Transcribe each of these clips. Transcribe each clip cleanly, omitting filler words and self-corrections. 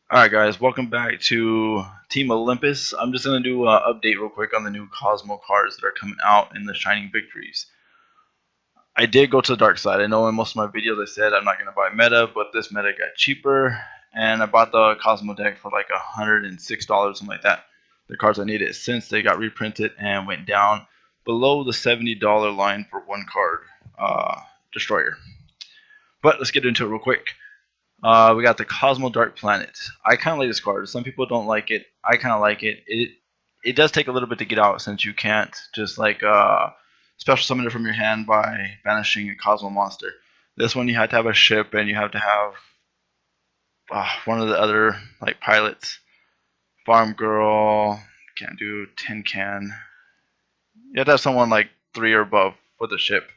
Alright guys, welcome back to Team Olympus. I'm just going to do an update real quick on the new Kozmo cards that are coming out in the Shining Victories. I did go to the dark side. I know in most of my videos I said I'm not going to buy meta, but this meta got cheaper, and I bought the Kozmo deck for like $106, something like that. The cards I needed since they got reprinted and went down below the $70 line for one card, Destroyer. But let's get into it real quick. We got the Cosmo Dark Planet. I kind of like this card. Some people don't like it. I kind of like it. It does take a little bit to get out since you can't just like special summon it from your hand by banishing a Cosmo monster. This one you have to have a ship and you have to have one of the other like pilots. Farmgirl can't do tin can. You have to have someone like 3 or above for the ship.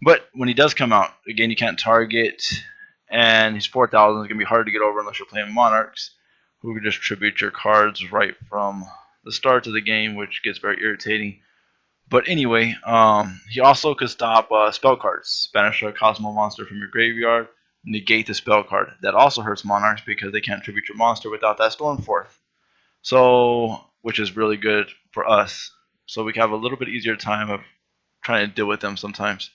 But when he does come out, again you can't target, and he's 4,000. It's gonna be hard to get over unless you're playing monarchs, who can distribute your cards right from the start of the game, which gets very irritating. But anyway, he also could stop spell cards. Banish a Cosmo monster from your graveyard, negate the spell card. That also hurts monarchs because they can't tribute your monster without that Stormforth. So, which is really good for us. So we can have a little bit easier time of trying to deal with them sometimes.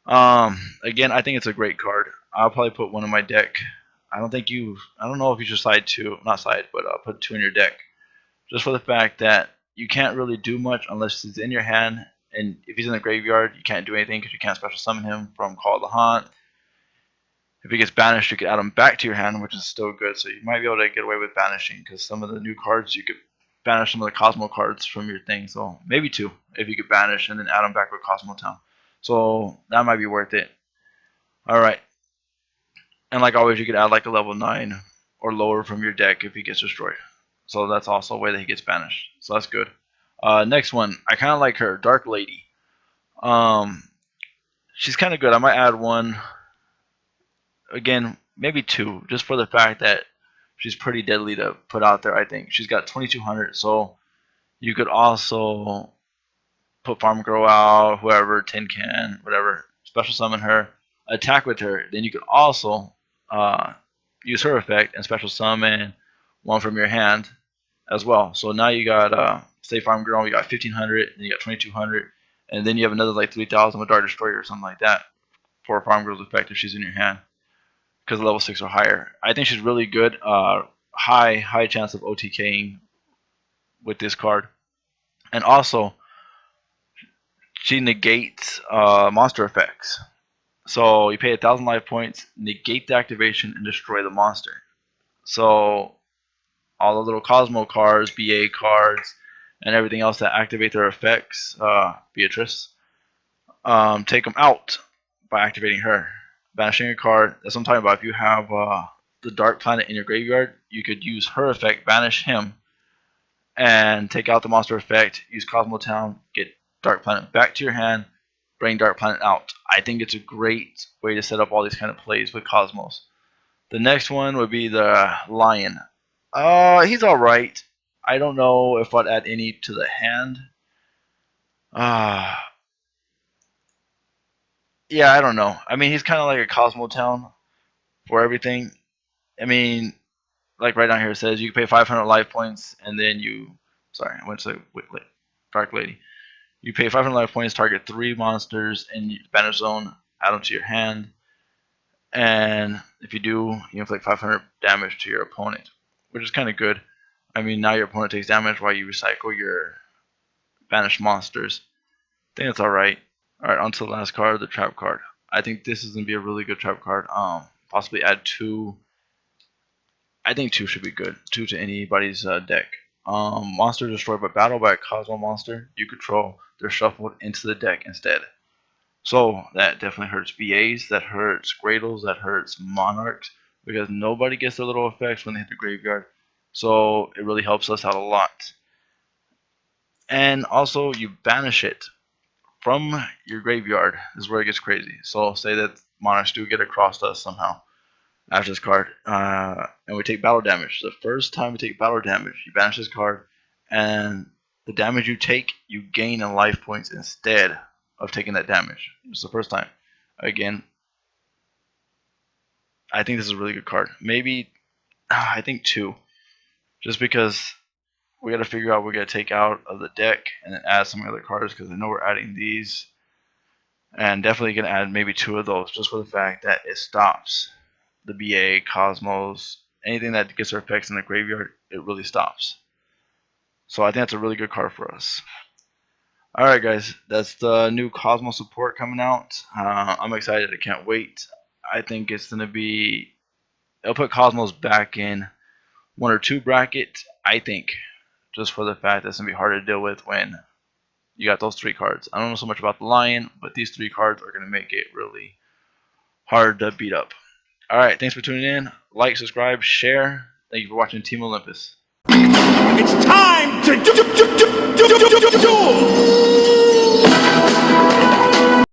Again, I think it's a great card. I'll probably put one in my deck. I don't know if you should side two, not side, but put 2 in your deck. Just for the fact that you can't really do much unless he's in your hand, and if he's in the graveyard, you can't do anything because you can't special summon him from Call of the Haunt. If he gets banished, you can add him back to your hand, which is still good. So you might be able to get away with banishing because some of the new cards you could banish some of the Cosmo cards from your thing. So maybe 2 if you could banish and then add them back with Cosmo Town. So that might be worth it. Alright. And like always, you could add like a level 9 or lower from your deck if he gets destroyed. So that's also a way that he gets banished. So that's good. Next one, I kind of like her, Dark Lady. She's kind of good. I might add one. Again, maybe 2, just for the fact that she's pretty deadly to put out there, I think. She's got 2200, so you could also put farmgirl out, whoever, tin can, whatever, special summon her, attack with her. Then you could also use her effect and special summon one from your hand as well. So now you got say farmgirl, you got 1500, then you got 2200, and then you have another like 3000 with Dark Destroyer or something like that for farmgirl's effect if she's in your hand because level 6 or higher. I think she's really good. High chance of OTKing with this card, and also she negates monster effects. So you pay 1,000 life points, negate the activation, and destroy the monster. So all the little Cosmo cards, BA cards, and everything else that activate their effects, Beatrice, take them out by activating her. Banishing a card, that's what I'm talking about. If you have the Dark Planet in your graveyard, you could use her effect, banish him, and take out the monster effect, use Cosmo Town, get Dark Planet back to your hand, bring Dark Planet out. I think it's a great way to set up all these kind of plays with Cosmos. The next one would be the Lion. He's alright. I don't know if I'd add any to the hand. Yeah, I don't know. I mean, he's kind of like a Cosmo Town for everything. I mean, like right down here it says you can pay 500 life points and then you. Sorry, I went to Dark Lady. You pay 500 life points, target 3 monsters in your banish zone, add them to your hand, and if you do, you inflict 500 damage to your opponent, which is kind of good. I mean, now your opponent takes damage while you recycle your banished monsters. I think that's alright. Alright, on to the last card, the trap card. I think this is going to be a really good trap card. Possibly add 2. I think 2 should be good. 2 to anybody's deck. Monster destroyed by battle by a Cosmo monster you control. They're shuffled into the deck instead. So that definitely hurts BAs, that hurts Gradles, that hurts Monarchs, because nobody gets their little effects when they hit the graveyard. So it really helps us out a lot. And also you banish it from your graveyard. This is where it gets crazy. So say that Monarchs do get across us somehow after this card, and we take battle damage. The first time we take battle damage, you banish this card, and the damage you take, you gain in life points instead of taking that damage. It's the first time. Again, I think this is a really good card. Maybe I think 2, just because we got to figure out what we're gonna take out of the deck and then add some other cards, because I know we're adding these, and definitely gonna add maybe 2 of those just for the fact that it stops the BA, Cosmos, anything that gets our effects in the graveyard. It really stops. So I think that's a really good card for us. Alright guys, that's the new Cosmo support coming out. I'm excited, I can't wait. I think it's going to be, it'll put Cosmos back in 1 or 2 bracket, I think, just for the fact that it's going to be hard to deal with when you got those 3 cards. I don't know so much about the Lion, but these 3 cards are going to make it really hard to beat up. Alright, thanks for tuning in. Like, subscribe, share. Thank you for watching Team Olympus. It's time to duel!